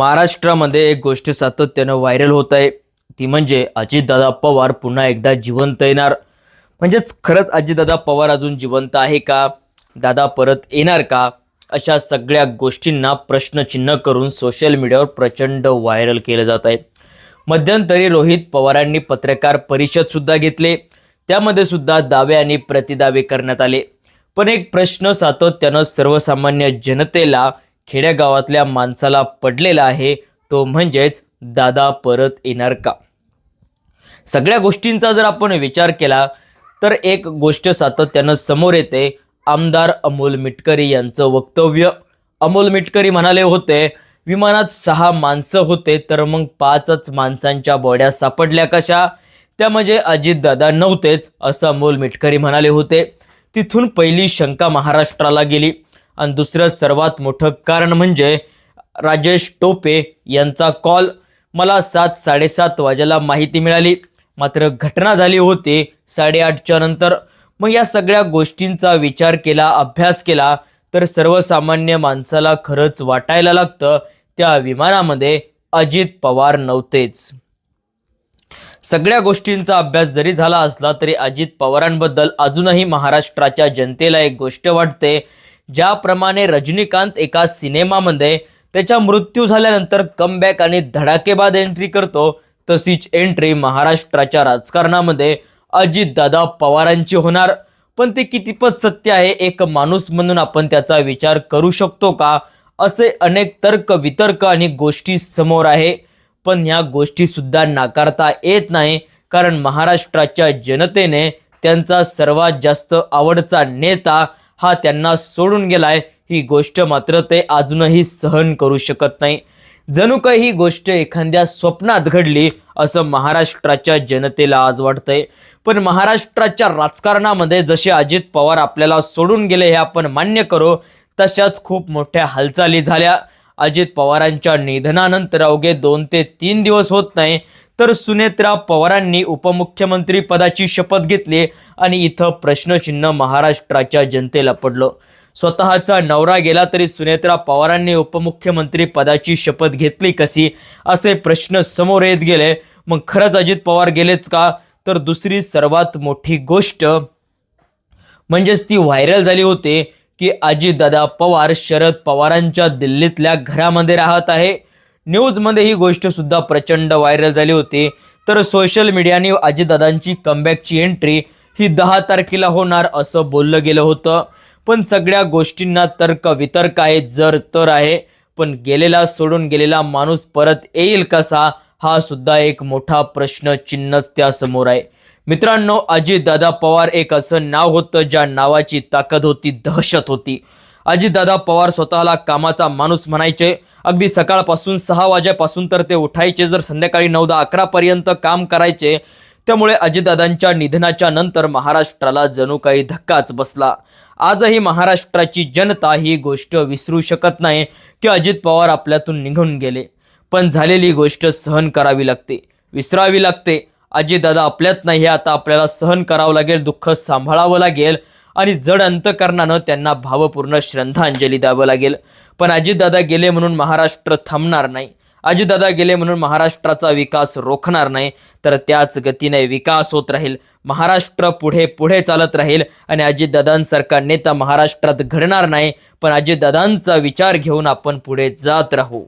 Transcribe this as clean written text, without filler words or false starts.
महाराष्ट्रामध्ये एक गोष्ट सातत्यानं व्हायरल होत आहे, ती म्हणजे अजितदादा पवार पुन्हा एकदा जिवंत येणार. म्हणजेच खरंच अजितदादा पवार अजून जिवंत आहे का, दादा परत येणार का, अशा सगळ्या गोष्टींना प्रश्नचिन्ह करून सोशल मीडियावर प्रचंड व्हायरल केलं जात आहे. मध्यंतरी रोहित पवारांनी पत्रकार परिषद सुद्धा घेतले, त्यामध्ये सुद्धा दावे आणि प्रतिदावे करण्यात आले. पण एक प्रश्न सातत्यानं सर्वसामान्य जनतेला, खेड्यागावातल्या माणसाला पडलेला आहे, तो म्हणजेच दादा परत येणार का. सगळ्या गोष्टींचा जर आपण विचार केला तर एक गोष्ट सातत्यानं समोर येते, आमदार अमोल मिटकरी यांचं वक्तव्य. अमोल मिटकरी म्हणाले होते, विमानात 6 माणसं होते तर मग 5च माणसांच्या बॉड्या सापडल्या कशा, त्या म्हणजे अजितदादा नव्हतेच, असं अमोल मिटकरी म्हणाले होते. तिथून पहिली शंका महाराष्ट्राला गेली. आणि दुसरं सर्वात मोठं कारण म्हणजे राजेश टोपे यांचा कॉल. मला 7:30 वाजेला माहिती मिळाली, मात्र घटना झाली होती 8:30च्या नंतर. मग या सगळ्या गोष्टींचा विचार केला, अभ्यास केला तर सर्वसामान्य माणसाला खरंच वाटायला लागतं, त्या विमानामध्ये अजित पवार नव्हतेच. सगळ्या गोष्टींचा अभ्यास जरी झाला असला तरी अजित पवारांबद्दल अजूनही महाराष्ट्राच्या जनतेला एक गोष्ट वाटते. ज्याप्रमाणे रजनीकांत एका सिनेमामध्ये त्याच्या मृत्यू झाल्यानंतर कमबॅक आणि धडाकेबाद एंट्री करतो, तशीच एंट्री महाराष्ट्राच्या राजकारणामध्ये अजितदादा पवारांची होणार. पण ते कितीपत सत्य आहे, एक माणूस म्हणून आपण त्याचा विचार करू शकतो का, असे अनेक तर्क वितर्क आणि गोष्टी समोर आहे. पण ह्या गोष्टी सुद्धा नाकारता येत नाही, कारण महाराष्ट्राच्या जनतेने त्यांचा सर्वात जास्त आवडता नेता हा त्यांना सोडून गेलाय, ही गोष्ट मात्र ते अजूनही सहन करू शकत नाही. जणू काही ही गोष्ट एखाद्या स्वप्नात घडली असं महाराष्ट्राच्या जनतेला आज वाटतंय. पण महाराष्ट्राच्या राजकारणामध्ये जसे अजित पवार आपल्याला सोडून गेले हे आपण मान्य करू, तशाच खूप मोठ्या हालचाली झाल्या. अजित पवारांच्या निधनानंतर अवघे 2 ते 3 दिवस होत नाही तर सुनेत्रा पवारांनी उपमुख्यमंत्री पदाची शपथ घेतली आणि इथं प्रश्नचिन्ह महाराष्ट्राच्या जनतेला पडलं. स्वतःचा नवरा गेला तरी सुनेत्रा पवारांनी उपमुख्यमंत्री पदाची शपथ घेतली कशी, असे प्रश्न समोर येत गेले. मग खरंच अजित पवार गेलेच का. तर दुसरी सर्वात मोठी गोष्ट म्हणजेच ती व्हायरल झाली होती की अजितदादा पवार शरद पवारांच्या दिल्लीतल्या घरामध्ये राहत आहे. न्यूजमध्ये ही गोष्ट सुद्धा प्रचंड व्हायरल झाली होती. तर सोशल मीडियाने अजितदादांची कमबॅकची एंट्री ही 10 तारखेला होणार असं बोललं गेलं होतं. पण सगळ्या गोष्टींना तर्क वितर्क आहे, जर तर आहे. पण गेलेला सोडून गेलेला माणूस परत येईल कसा, हा सुद्धा एक मोठा प्रश्नचिन्हच त्यासमोर आहे. मित्रांनो, अजितदादा पवार एक असं नाव होतं ज्या नावाची ताकद होती, दहशत होती. अजितदादा पवार स्वतःला कामाचा माणूस म्हणायचे. अगदी सकाळपासून 6 वाजेपासून तर ते उठायचे, जर संध्याकाळी 9-10-11 पर्यंत काम करायचे. त्यामुळे अजितदादांच्या निधनाच्या नंतर महाराष्ट्राला जणू काही धक्काच बसला. आजही महाराष्ट्राची जनता ही गोष्ट विसरू शकत नाही की अजित पवार आपल्यातून निघून गेले. पण झालेली गोष्ट सहन करावी लागते, विसरावी लागते. अजितदादा आपल्यात नाही, हे आता आपल्याला सहन करावं लागेल, दुःख सांभाळावं लागेल आणि जड अंतकरणानं त्यांना भावपूर्ण श्रद्धांजली द्यावं लागेल. पण अजितदादा गेले म्हणून महाराष्ट्र थांबणार नाही, अजितदादा गेले म्हणून महाराष्ट्राचा विकास रोखणार नाही, तर त्याच गतीने विकास होत राहील. महाराष्ट्र पुढे पुढे चालत राहील आणि अजितदादांसारखा नेता महाराष्ट्रात घडणार नाही. पण अजितदादांचा विचार घेऊन आपण पुढे जात राहू.